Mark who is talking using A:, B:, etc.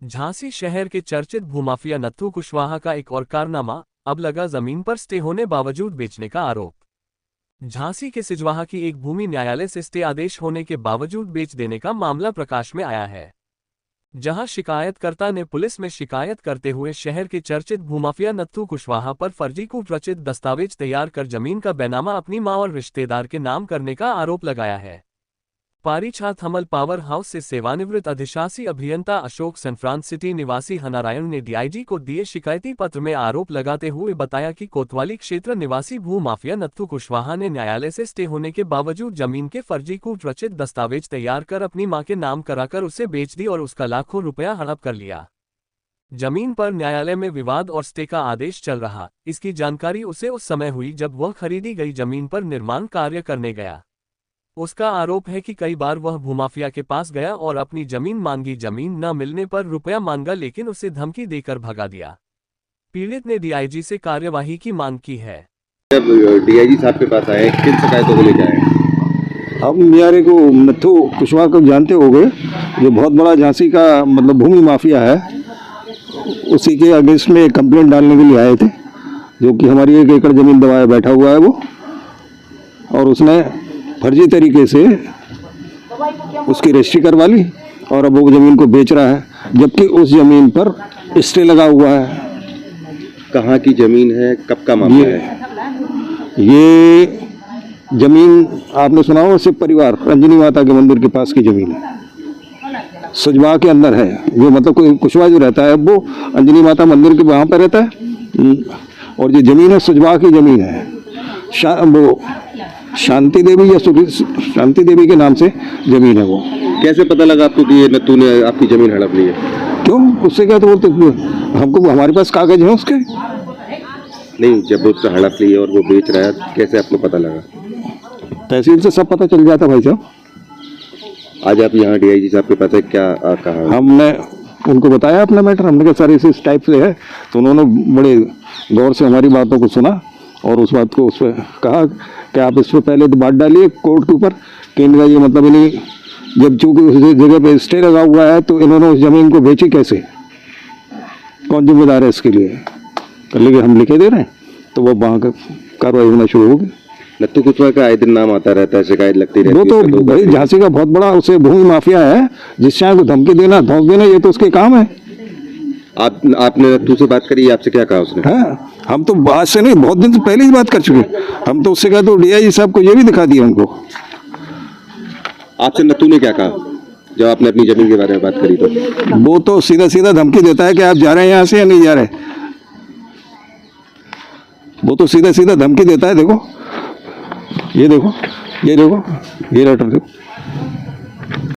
A: झांसी शहर के चर्चित भूमाफिया नत्थू कुशवाहा का एक और कारनामा, अब लगा जमीन पर स्टे होने बावजूद बेचने का आरोप। झांसी के सिजवाहा की एक भूमि न्यायालय से स्टे आदेश होने के बावजूद बेच देने का मामला प्रकाश में आया है, जहां शिकायतकर्ता ने पुलिस में शिकायत करते हुए शहर के चर्चित भूमाफिया नत्थू कुशवाहा पर फर्जी कूटरचित दस्तावेज तैयार कर जमीन का बैनामा अपनी मां और रिश्तेदार के नाम करने का आरोप लगाया है। पारीछात हमल पावर हाउस से सेवानिवृत्त अधिशासी अभियंता अशोक सनफ्रांस सिटी निवासी हनारायण ने डीआईजी को दिए शिकायती पत्र में आरोप लगाते हुए बताया कि कोतवाली क्षेत्र निवासी भू माफिया नत्थू कुशवाहा ने न्यायालय से स्टे होने के बावजूद जमीन के फर्जी कूटरचित दस्तावेज तैयार कर अपनी मां के नाम कराकर उसे बेच दी और उसका लाखों रुपया हड़प कर लिया। जमीन पर न्यायालय में विवाद और स्टे का आदेश चल रहा। इसकी जानकारी उसे उस समय हुई जब वह खरीदी गई जमीन पर निर्माण कार्य करने गया। उसका आरोप है कि कई बार वह भूमाफिया के पास गया और अपनी जमीन मांगी। जमीन न मिलने पर रुपया मांगा, लेकिन उसे धमकी देकर भगा दिया। पीड़ित ने डीआईजी से कार्यवाही की मांग की है।
B: जब डीआईजी साहब के पास आए, किन शिकायतों को लेकर आए?
C: हम मियारे को नत्थू कुशवाहा को जानते होंगे, जो बहुत बड़ा झांसी का मतलब भूमि माफिया है। उसी के अगेंस्ट में कंप्लेंट डालने के लिए आए थे, जो कि हमारी 1 एकड़ जमीन दबाए बैठा हुआ है वो, और उसने फर्जी तरीके से उसकी रजिस्ट्री करवा ली और अब वो ज़मीन को बेच रहा है, जबकि उस ज़मीन पर स्टे लगा हुआ है।
B: कहाँ की जमीन है, कब का मामला है?
C: ये जमीन आपने सुना हो, शिव परिवार अंजनी माता के मंदिर के पास की जमीन है, सुजवा के अंदर है। जो मतलब कोई कुशवाहा जो रहता है वो अंजनी माता मंदिर के वहाँ पर रहता है, और ये जमीन है सुजवा की जमीन है। वो शांति देवी या शांति देवी के नाम से जमीन है वो।
B: कैसे पता लगा आपको कि ये नत्थू ने आपकी जमीन हड़प ली है?
C: क्यों, उससे क्या तो बोलते, हमको हमारे पास कागज है उसके।
B: नहीं, जब उससे हड़प ली है और वो बेच रहा है, कैसे आपको पता लगा?
C: तहसील से सब पता चल जाता भाई साहब।
B: आज आप यहाँ डीआईजी साहब के पास है, क्या कहा?
C: हमने उनको बताया अपना मैटर। हमने कहा सर इस टाइप से है, तो उन्होंने बड़े गौर से हमारी बातों को सुना और उस बात को उस पर कहा कि आप इस पर पहले तो बात डालिए कोर्ट के ऊपर कि इनका ये मतलब नहीं, जब चूंकि उस जगह पे स्टे लगा हुआ है तो इन्होंने उस जमीन को बेची कैसे, कौन जिम्मेदार है इसके लिए? लेकिन हम लिखे दे रहे हैं, तो वो वहाँ का कार्रवाई होना शुरू होगी।
B: नत्थू कुशवाहा का आए दिन नाम आता रहता है, शिकायत लगती रहती है।
C: वो तो भाई झांसी का बहुत बड़ा उसे भूमि माफिया है, जिस शायद को धमकी देना धोख देना, ये तो उसके काम है।
B: आपने नत्थू से बात करी, आपसे क्या कहा उसने?
C: हाँ, हम तो आज से नहीं, बहुत दिन से पहले ही बात कर चुके। हम तो उससे कहा, तो डीआईजी साहब को ये भी दिखा दिया उनको।
B: आपसे नत्थू ने क्या कहा जब आपने अपनी जमीन के बारे में बात करी? तो
C: वो तो सीधा सीधा धमकी देता है कि आप जा रहे हैं यहाँ से या नहीं जा रहे। वो तो सीधा सीधा धमकी देता है। देखो ये देखो, ये देखो, ये लेटर देखो।